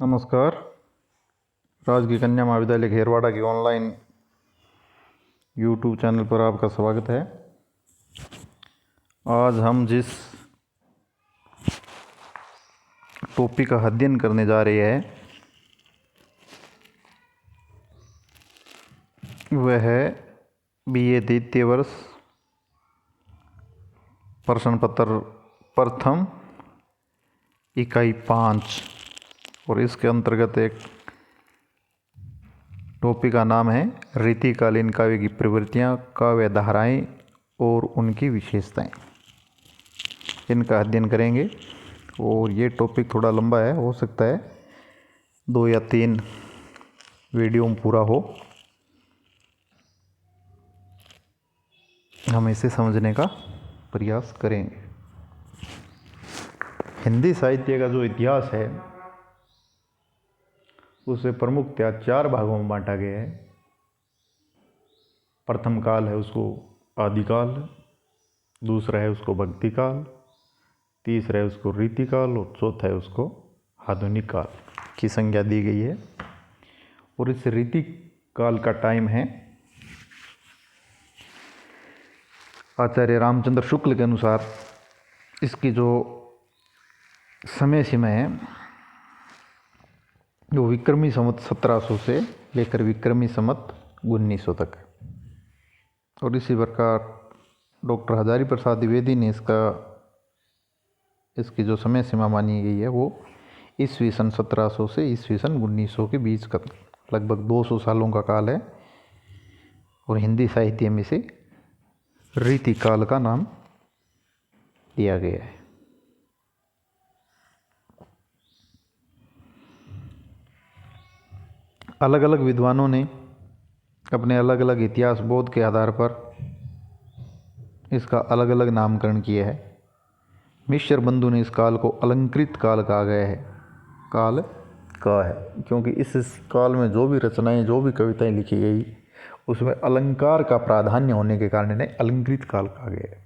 नमस्कार। राजकीय कन्या महाविद्यालय घेरवाड़ा की ऑनलाइन यूट्यूब चैनल पर आपका स्वागत है। आज हम जिस टॉपिक का अध्ययन करने जा रहे हैं वह है बीए द्वितीय वर्ष प्रश्न पत्र प्रथम इकाई 5 और इसके अंतर्गत एक टॉपिक का नाम है रीतिकालीन काव्य की प्रवृत्तियाँ, काव्य धाराएँ और उनकी विशेषताएं। इनका अध्ययन करेंगे और ये टॉपिक थोड़ा लंबा है, हो सकता है 2 या 3 वीडियो में पूरा हो। हम इसे समझने का प्रयास करेंगे। हिंदी साहित्य का जो इतिहास है उसे प्रमुखतया 4 भागों में बांटा गया है। प्रथम काल है उसको आदिकाल, दूसरा है उसको भक्ति काल, तीसरा है उसको रीतिकाल और चौथा है उसको आधुनिक काल की संज्ञा दी गई है। और इस रीति काल का टाइम है आचार्य रामचंद्र शुक्ल के अनुसार इसकी जो समय सीमा है जो विक्रमी संवत 1700 से लेकर विक्रमी संवत 1900 तक। और इसी प्रकार डॉक्टर हजारी प्रसाद द्विवेदी ने इसकी जो समय सीमा मानी गई है वो ईस्वी सन 1700 से ईस्वी सन 1900 के बीच का लगभग 200 सालों का काल है। और हिंदी साहित्य में से रीति काल का नाम दिया गया है। अलग अलग विद्वानों ने अपने अलग अलग इतिहास बोध के आधार पर इसका अलग अलग नामकरण किया है। मिश्र बंधु ने इस काल को अलंकृत काल कहा गया है, काल का है, क्योंकि इस काल में जो भी रचनाएं जो भी कविताएं लिखी गई उसमें अलंकार का प्राधान्य होने के कारण इन्हें अलंकृत काल कहा गया है।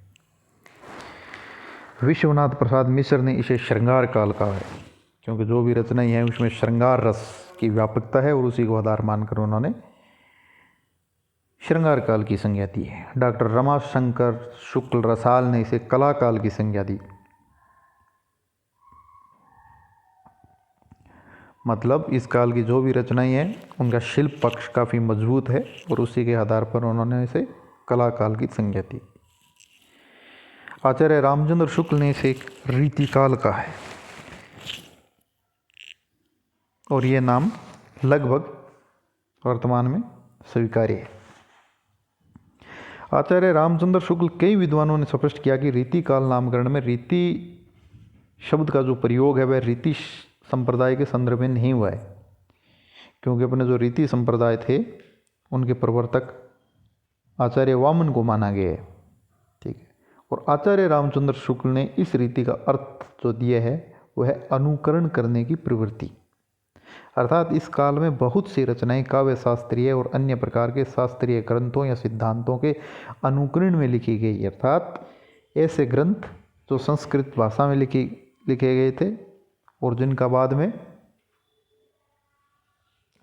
विश्वनाथ प्रसाद मिश्र ने इसे श्रृंगार काल कहा है, क्योंकि जो भी रचनाएं हैं उसमें श्रृंगार रस की व्यापकता है और उसी को आधार मानकर उन्होंने श्रृंगार काल की संज्ञा दी है। डॉक्टर रमाशंकर शुक्ल रसाल ने इसे कला काल की संज्ञा दी। मतलब इस काल की जो भी रचनाएं हैं उनका शिल्प पक्ष काफ़ी मजबूत है और उसी के आधार पर उन्होंने इसे कला काल की संज्ञा दी। आचार्य रामचंद्र शुक्ल ने इसे रीतिकाल कहा है और ये नाम लगभग वर्तमान में स्वीकार्य है। आचार्य रामचंद्र शुक्ल कई विद्वानों ने स्पष्ट किया कि रीतिकाल नामकरण में रीति शब्द का जो प्रयोग है वह रीति संप्रदाय के संदर्भ में नहीं हुआ है, क्योंकि अपने जो रीति संप्रदाय थे उनके प्रवर्तक आचार्य वामन को माना गया है। ठीक है। और आचार्य रामचंद्र शुक्ल ने इस रीति का अर्थ जो दिया है वह है अनुकरण करने की प्रवृत्ति। अर्थात इस काल में बहुत सी रचनाएं काव्य शास्त्रीय और अन्य प्रकार के शास्त्रीय ग्रंथों या सिद्धांतों के अनुकरण में लिखी गई। अर्थात ऐसे ग्रंथ जो संस्कृत भाषा में लिखे गए थे और जिनका बाद में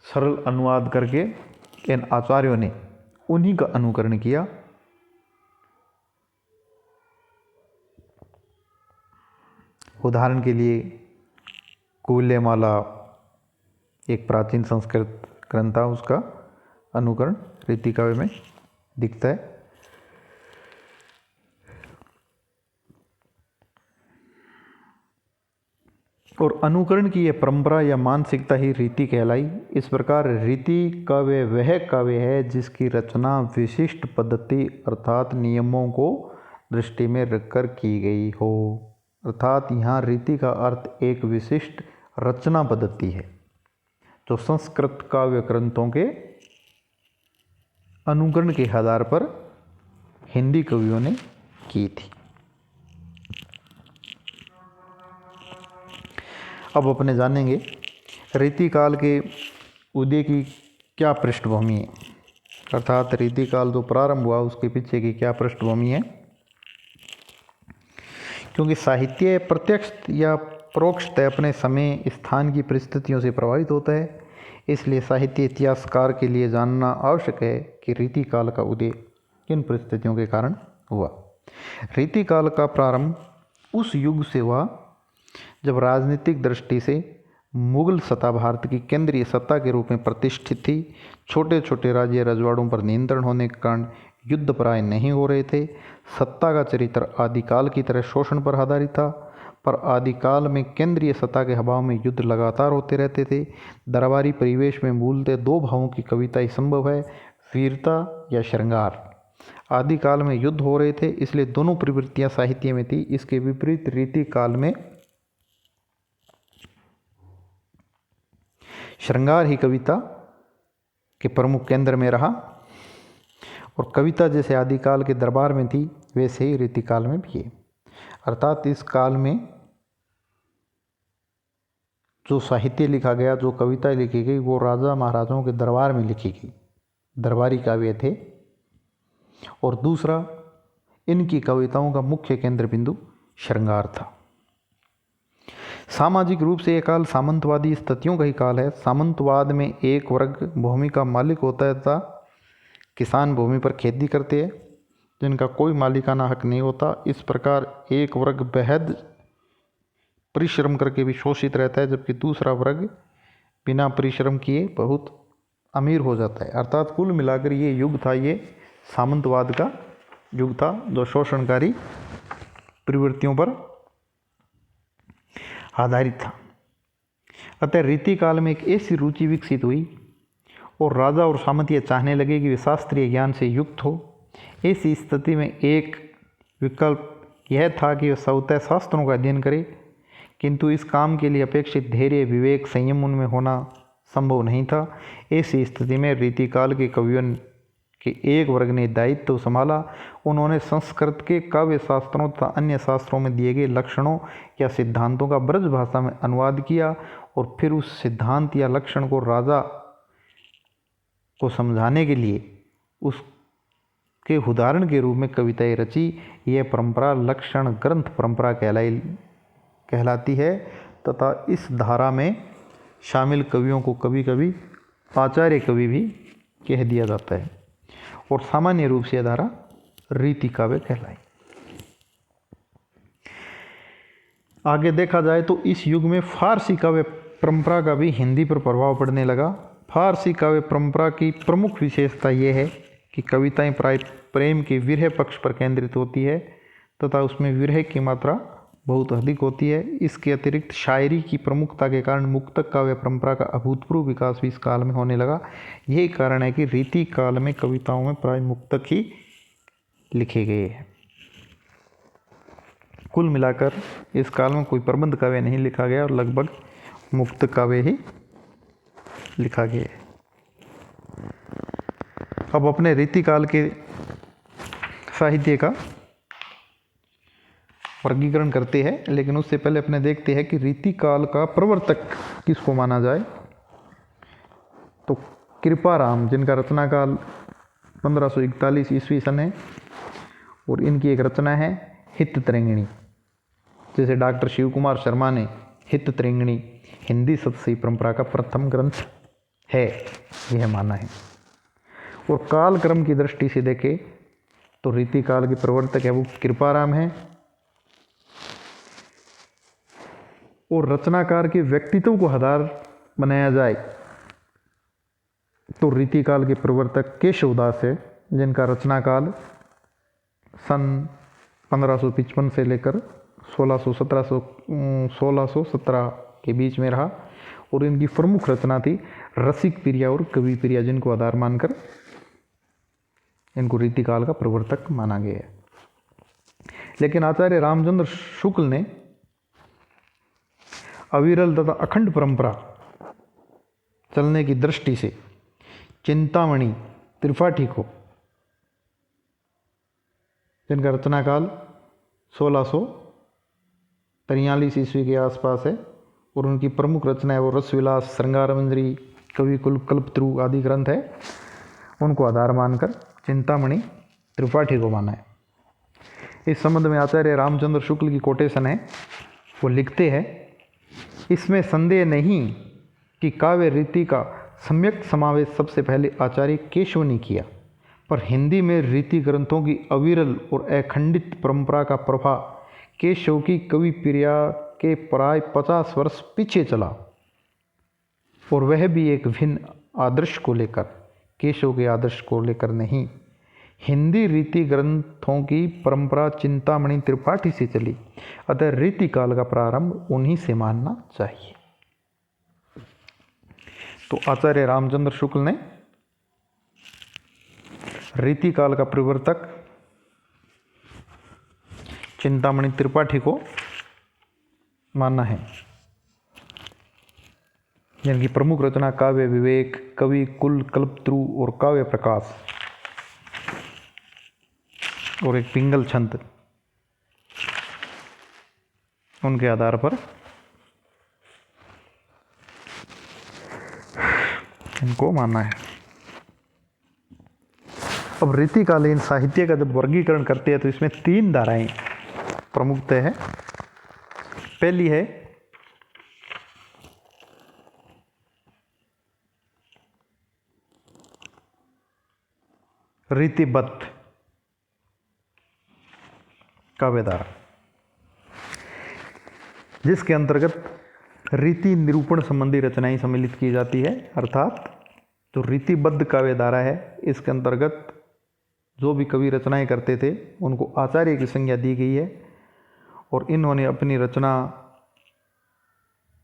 सरल अनुवाद करके इन आचार्यों ने उन्हीं का अनुकरण किया। उदाहरण के लिए कुल्यमाला एक प्राचीन संस्कृत ग्रंथ था, उसका अनुकरण रीति काव्य में दिखता है। और अनुकरण की यह परंपरा या मानसिकता ही रीति कहलाई। इस प्रकार रीति काव्य वह काव्य है जिसकी रचना विशिष्ट पद्धति अर्थात नियमों को दृष्टि में रखकर की गई हो। अर्थात यहाँ रीति का अर्थ एक विशिष्ट रचना पद्धति है जो संस्कृत काव्य ग्रंथों के अनुकरण के आधार पर हिंदी कवियों ने की थी। अब अपने जानेंगे रीतिकाल के उदय की क्या पृष्ठभूमि है, अर्थात रीतिकाल जो प्रारंभ हुआ उसके पीछे की क्या पृष्ठभूमि है। क्योंकि साहित्य प्रत्यक्ष या परोक्षतः अपने समय स्थान की परिस्थितियों से प्रभावित होता है। इसलिए साहित्य इतिहासकार के लिए जानना आवश्यक है कि रीतिकाल का उदय किन परिस्थितियों के कारण हुआ। रीतिकाल का प्रारंभ उस युग से हुआ जब राजनीतिक दृष्टि से मुगल सत्ता भारत की केंद्रीय सत्ता के रूप में प्रतिष्ठित थी। छोटे छोटे राज्य रजवाड़ों पर नियंत्रण होने के कारण युद्ध प्राय नहीं हो रहे थे। सत्ता का चरित्र आदिकाल की तरह शोषण पर आधारित था, पर आदिकाल में केंद्रीय सत्ता के अभाव में युद्ध लगातार होते रहते थे। दरबारी परिवेश में मूलतः दो भावों की कविता ही संभव है, वीरता या श्रृंगार। आदिकाल में युद्ध हो रहे थे, इसलिए दोनों प्रवृत्तियां साहित्य में थी। इसके विपरीत रीतिकाल में श्रृंगार ही कविता के प्रमुख केंद्र में रहा, और कविता जैसे आदिकाल के दरबार में थी वैसे ही रीतिकाल में भी है। अर्थात इस काल में जो साहित्य लिखा गया, जो कविता लिखी गई, वो राजा महाराजाओं के दरबार में लिखी गई, दरबारी काव्य थे। और दूसरा, इनकी कविताओं का मुख्य केंद्र बिंदु श्रृंगार था। सामाजिक रूप से यह काल सामंतवादी स्थितियों का ही काल है। सामंतवाद में एक वर्ग भूमि का मालिक होता है तथा किसान भूमि पर खेती करते हैं जिनका कोई मालिकाना हक नहीं होता। इस प्रकार एक वर्ग बेहद परिश्रम करके भी शोषित रहता है, जबकि दूसरा वर्ग बिना परिश्रम किए बहुत अमीर हो जाता है। अर्थात कुल मिलाकर ये युग था, ये सामंतवाद का युग था जो शोषणकारी प्रवृत्तियों पर आधारित था। अतः रीतिकाल में एक ऐसी रुचि विकसित हुई और राजा और सामंत ये चाहने लगे कि वे शास्त्रीय ज्ञान से युक्त हो। ऐसी स्थिति में एक विकल्प यह था कि वे स्वतः शास्त्रों का अध्ययन करें, किंतु इस काम के लिए अपेक्षित धैर्य, विवेक, संयम उनमें होना संभव नहीं था। ऐसी स्थिति में रीतिकाल के कवियों के एक वर्ग ने दायित्व संभाला। उन्होंने संस्कृत के काव्य शास्त्रों तथा अन्य शास्त्रों में दिए गए लक्षणों या सिद्धांतों का ब्रज भाषा में अनुवाद किया और फिर उस सिद्धांत या लक्षण को राजा को समझाने के लिए उसके उदाहरण के रूप में कविताएं रची। यह परंपरा लक्षण ग्रंथ परंपरा कहलाती है तथा इस धारा में शामिल कवियों को कभी कभी आचार्य कवि भी कह दिया जाता है, और सामान्य रूप से यह धारा रीति काव्य कहलाई। आगे देखा जाए तो इस युग में फारसी काव्य परंपरा का भी हिंदी पर प्रभाव पड़ने लगा। फारसी काव्य परंपरा की प्रमुख विशेषता यह है कि कविताएं प्राय प्रेम के विरह पक्ष पर केंद्रित होती है तथा उसमें विरह की मात्रा बहुत अधिक होती है। इसके अतिरिक्त शायरी की प्रमुखता के कारण मुक्तक काव्य परंपरा का अभूतपूर्व विकास भी इस काल में होने लगा। यही कारण है कि रीति काल में कविताओं में प्राय मुक्तक ही लिखे गए हैं। कुल मिलाकर इस काल में कोई प्रबंध काव्य नहीं लिखा गया और लगभग मुक्त काव्य ही लिखा गया है। अब अपने रीतिकाल के साहित्य का वर्गीकरण करते हैं, लेकिन उससे पहले अपने देखते हैं कि रीतिकाल का प्रवर्तक किसको माना जाए। तो कृपाराम, जिनका रचना काल 1541 ईस्वी सन है, और इनकी एक रचना है हित तरंगिणी। जैसे डॉक्टर शिव कुमार शर्मा ने हित तरंगिणी हिंदी सतसी परंपरा का प्रथम ग्रंथ है, यह माना है। और काल क्रम की दृष्टि से देखें तो रीतिकाल के प्रवर्तक है वो कृपाराम है, और रचनाकार के व्यक्तित्व को आधार बनाया जाए तो रीतिकाल के प्रवर्तक केशवदास है, जिनका रचनाकाल सन 1555 से लेकर 1617 के बीच में रहा, और इनकी प्रमुख रचना थी रसिक प्रिया और कवि प्रिया, जिनको आधार मानकर इनको रीतिकाल का प्रवर्तक माना गया है। लेकिन आचार्य रामचंद्र शुक्ल ने अविरल तथा अखंड परंपरा चलने की दृष्टि से चिंतामणि त्रिपाठी को, जिनका रचनाकाल 1643 ईस्वी के आसपास है, और उनकी प्रमुख रचना है वो रसविलास, श्रृंगार मंजरी, कविकुल, कल्पतरु आदि ग्रंथ है, उनको आधार मानकर चिंतामणि त्रिपाठी को माना है। इस संबंध में आचार्य रामचंद्र शुक्ल की कोटेशन है, वो लिखते हैं इसमें संदेह नहीं कि काव्य रीति का सम्यक समावेश सबसे पहले आचार्य केशव ने किया, पर हिंदी में रीति ग्रंथों की अविरल और अखंडित परंपरा का प्रभाव केशव की कवि प्रिया के प्राय 50 वर्ष पीछे चला, और वह भी एक भिन्न आदर्श को लेकर, केशव के आदर्श को लेकर नहीं। हिंदी रीति ग्रंथों की परंपरा चिंतामणि त्रिपाठी से चली, अतः रीति काल का प्रारंभ उन्हीं से मानना चाहिए। तो आचार्य रामचंद्र शुक्ल ने रीति काल का प्रवर्तक चिंतामणि त्रिपाठी को मानना है, जिनकी प्रमुख रचना काव्य विवेक, कवि कुल कल्पत्रु और काव्य प्रकाश और एक पिंगल छंद, उनके आधार पर इनको मानना है। अब रीतिकालीन साहित्य का जब वर्गीकरण करते हैं तो इसमें 3 धाराएं प्रमुखतः है। पहली है रीतिबद्ध काव्यधारा, जिसके अंतर्गत रीति निरूपण संबंधी रचनाएं सम्मिलित की जाती है। अर्थात जो रीतिबद्ध काव्यधारा है, इसके अंतर्गत जो भी कवि रचनाएं करते थे उनको आचार्य की संज्ञा दी गई है, और इन्होंने अपनी रचना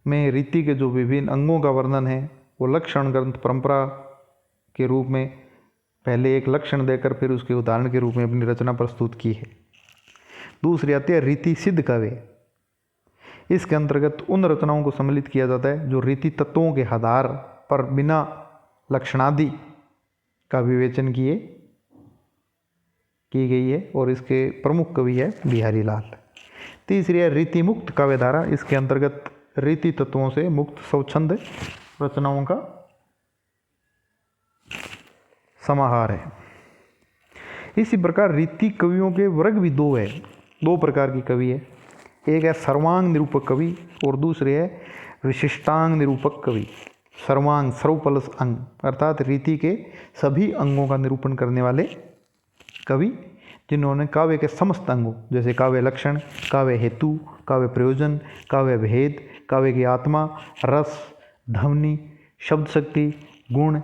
में रीति के जो विभिन्न अंगों का वर्णन है वो लक्षण ग्रंथ परंपरा के रूप में पहले एक लक्षण देकर फिर उसके उदाहरण के रूप में अपनी रचना प्रस्तुत की है। दूसरी आती है रीति सिद्ध काव्य। इसके अंतर्गत उन रचनाओं को सम्मिलित किया जाता है जो रीति तत्वों के आधार पर बिना लक्षणादि का विवेचन की गई है, और इसके प्रमुख कवि है बिहारी लाल। तीसरी है रीति मुक्त काव्यधारा। इसके अंतर्गत रीति तत्वों से मुक्त स्वच्छंद रचनाओं का समाहार है। इसी प्रकार रीति कवियों के वर्ग भी 2 है, 2 प्रकार की कवि है। एक है सर्वांग निरूपक कवि और दूसरे है विशिष्टांग निरूपक कवि। सर्वांग सर्वपलस अंग, अर्थात रीति के सभी अंगों का निरूपण करने वाले कवि, जिन्होंने काव्य के समस्त अंगों जैसे काव्य लक्षण, काव्य हेतु, काव्य प्रयोजन, काव्य भेद, काव्य की आत्मा, रस, ध्वनि, शब्द शक्ति, गुण,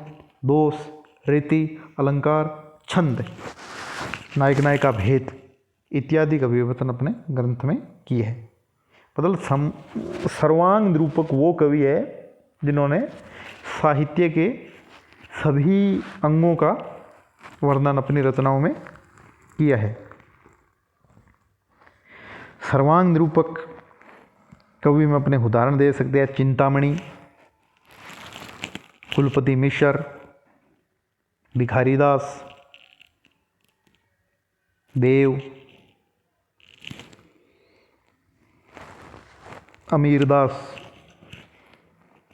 दोष, रीति, अलंकार, छंद, नायक नायिका भेद इत्यादि का विवेचन अपने ग्रंथ में किए है। मतलब सर्वांग निरूपक वो कवि है जिन्होंने साहित्य के सभी अंगों का वर्णन अपनी रचनाओं में किया है। सर्वांग निरूपक कवि में अपने उदाहरण दे सकते हैं चिंतामणि, कुलपति मिश्र, भिखारीदास, देव, अमीरदास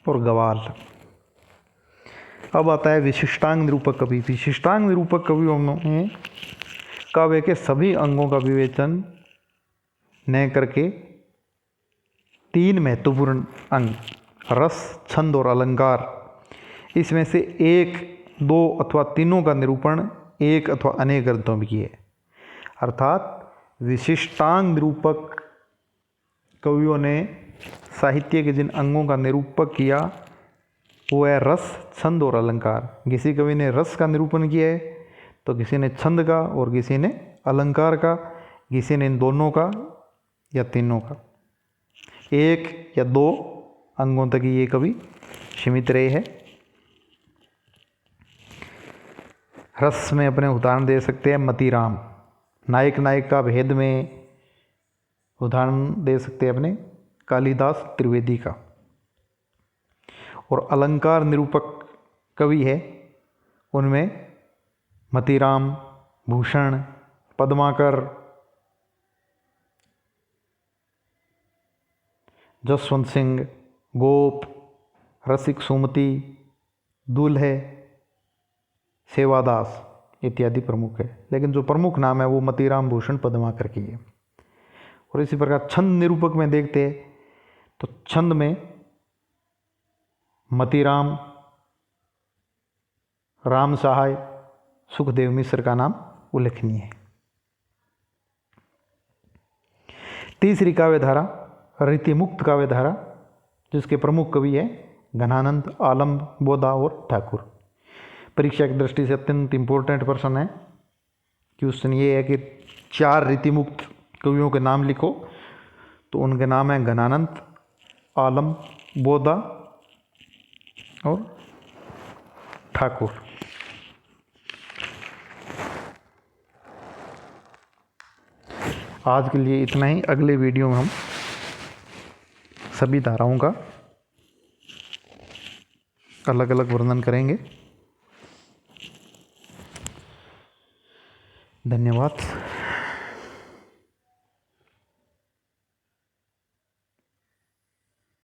और गवाल। अब आता है विशिष्टांग निरूपक कवि। विशिष्टांग निरूपक कवियों में काव्य के सभी अंगों का विवेचन न करके 3 महत्वपूर्ण अंग रस, छंद और अलंकार, इसमें से 1, 2 अथवा तीनों का निरूपण एक अथवा अनेक ग्रंथों में किए। अर्थात विशिष्टांग निरूपक कवियों ने साहित्य के जिन अंगों का निरूपक किया वो है रस, छंद और अलंकार। किसी कवि ने रस का निरूपण किया है तो किसी ने छंद का और किसी ने अलंकार का, किसी ने इन दोनों का या तीनों का। 1 या 2 अंगों तक ही ये कवि सीमित रहे हैं। रस में अपने उदाहरण दे सकते हैं मतीराम। नायक नायिका भेद में उदाहरण दे सकते हैं अपने कालिदास त्रिवेदी का। और अलंकार निरूपक कवि है उनमें मतीराम, भूषण, पद्माकर, जसवंत सिंह, गोप, रसिक सुमति, दुल्हे, सेवादास इत्यादि प्रमुख है। लेकिन जो प्रमुख नाम है वो मतीराम, भूषण, पद्माकर की है। और इसी प्रकार छंद निरूपक में देखते हैं तो छंद में मतीराम, राम सहाय, सुखदेव मिश्र का नाम उल्लेखनीय है। तीसरी काव्य धारा रीति मुक्त काव्य धारा, जिसके प्रमुख कवि है घनानंद, आलम, बोधा और ठाकुर। परीक्षा की दृष्टि से अत्यंत इम्पोर्टेंट प्रश्न है। क्वेश्चन ये है कि 4 रीति मुक्त कवियों के नाम लिखो, तो उनके नाम हैं घनानंद, आलम, बोधा और ठाकुर। आज के लिए इतना ही। अगले वीडियो में हम सभी धाराओं का अलग अलग वर्णन करेंगे। धन्यवाद।